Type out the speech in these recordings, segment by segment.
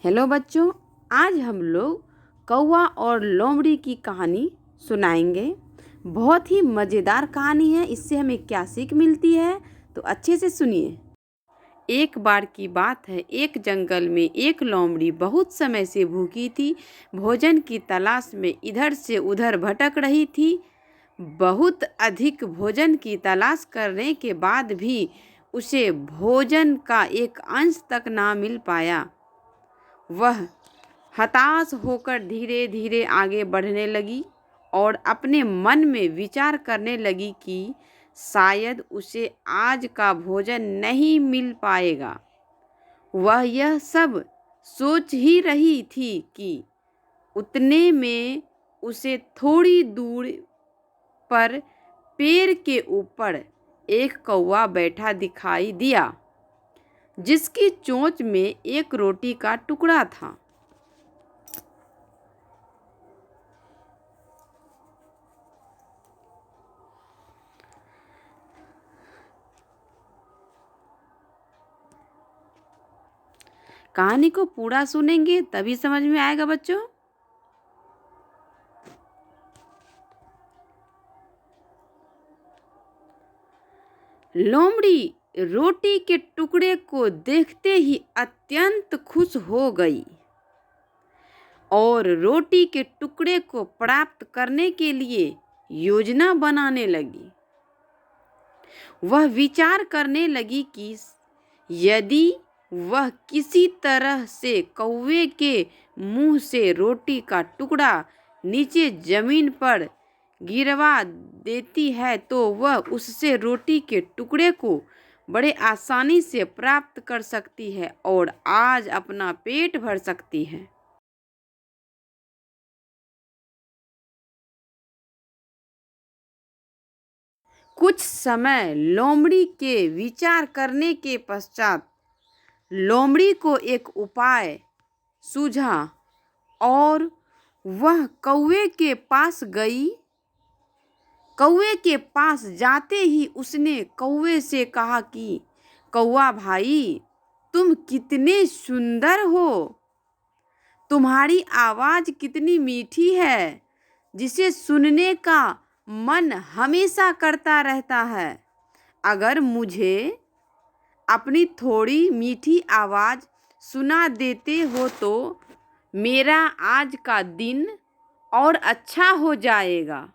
Hello बच्चों, आज हम लोग कौवा और लोमड़ी की कहानी सुनाएंगे। बहुत ही मज़ेदार कहानी है। इससे हमें क्या सीख मिलती है तो अच्छे से सुनिए। एक बार की बात है, एक जंगल में एक लोमड़ी बहुत समय से भूखी थी। भोजन की तलाश में इधर से उधर भटक रही थी। बहुत अधिक भोजन की तलाश करने के बाद भी उसे भोजन का एक अंश तक ना मिल पाया। वह हताश होकर धीरे धीरे आगे बढ़ने लगी और अपने मन में विचार करने लगी कि शायद उसे आज का भोजन नहीं मिल पाएगा। वह यह सब सोच ही रही थी कि उतने में उसे थोड़ी दूर पर पेड़ के ऊपर एक कौवा बैठा दिखाई दिया, जिसकी चोंच में एक रोटी का टुकड़ा था। कहानी को पूरा सुनेंगे तभी समझ में आएगा बच्चों। लोमड़ी रोटी के टुकड़े को देखते ही अत्यंत खुश हो गई और रोटी के टुकड़े को प्राप्त करने के लिए योजना बनाने लगी। वह विचार करने लगी कि यदि वह किसी तरह से कौवे के मुंह से रोटी का टुकड़ा नीचे जमीन पर गिरवा देती है तो वह उससे रोटी के टुकड़े को बड़े आसानी से प्राप्त कर सकती है और आज अपना पेट भर सकती है। कुछ समय लोमड़ी के विचार करने के पश्चात लोमड़ी को एक उपाय सूझा और वह कौवे के पास गई। कौवे के पास जाते ही उसने कौवे से कहा कि कौवा भाई, तुम कितने सुंदर हो। तुम्हारी आवाज़ कितनी मीठी है, जिसे सुनने का मन हमेशा करता रहता है। अगर मुझे अपनी थोड़ी मीठी आवाज़ सुना देते हो तो मेरा आज का दिन और अच्छा हो जाएगा।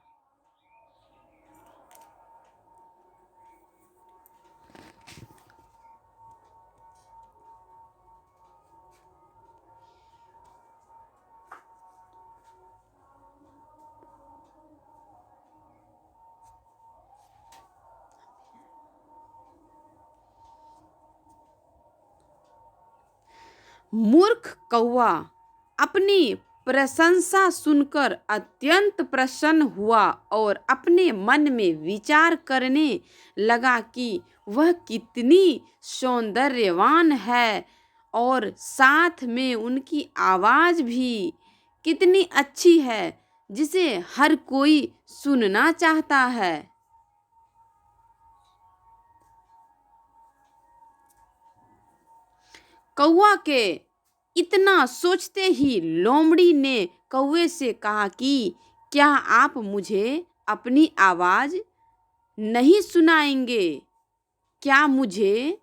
मूर्ख कौवा अपनी प्रशंसा सुनकर अत्यंत प्रसन्न हुआ और अपने मन में विचार करने लगा कि वह कितनी सौंदर्यवान है और साथ में उनकी आवाज़ भी कितनी अच्छी है, जिसे हर कोई सुनना चाहता है। कौवा के इतना सोचते ही लोमड़ी ने कौवे से कहा कि क्या आप मुझे अपनी आवाज़ नहीं सुनाएंगे? क्या मुझे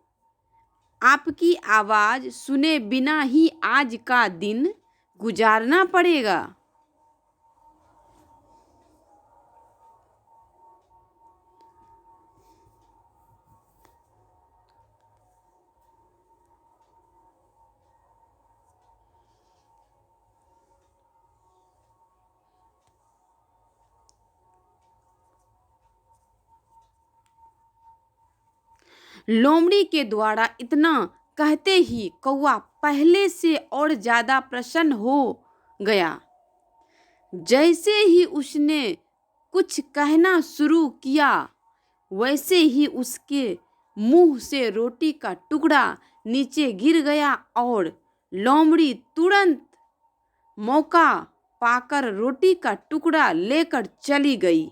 आपकी आवाज़ सुने बिना ही आज का दिन गुजारना पड़ेगा? लोमड़ी के द्वारा इतना कहते ही कौवा पहले से और ज़्यादा प्रसन्न हो गया। जैसे ही उसने कुछ कहना शुरू किया, वैसे ही उसके मुंह से रोटी का टुकड़ा नीचे गिर गया और लोमड़ी तुरंत मौका पाकर रोटी का टुकड़ा लेकर चली गई।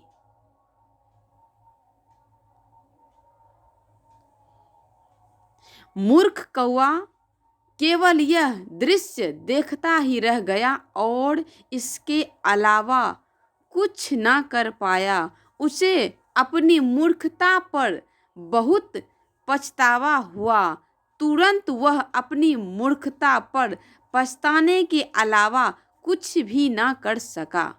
मूर्ख कौवा केवल यह दृश्य देखता ही रह गया और इसके अलावा कुछ ना कर पाया। उसे अपनी मूर्खता पर बहुत पछतावा हुआ। तुरंत वह अपनी मूर्खता पर पछताने के अलावा कुछ भी ना कर सका।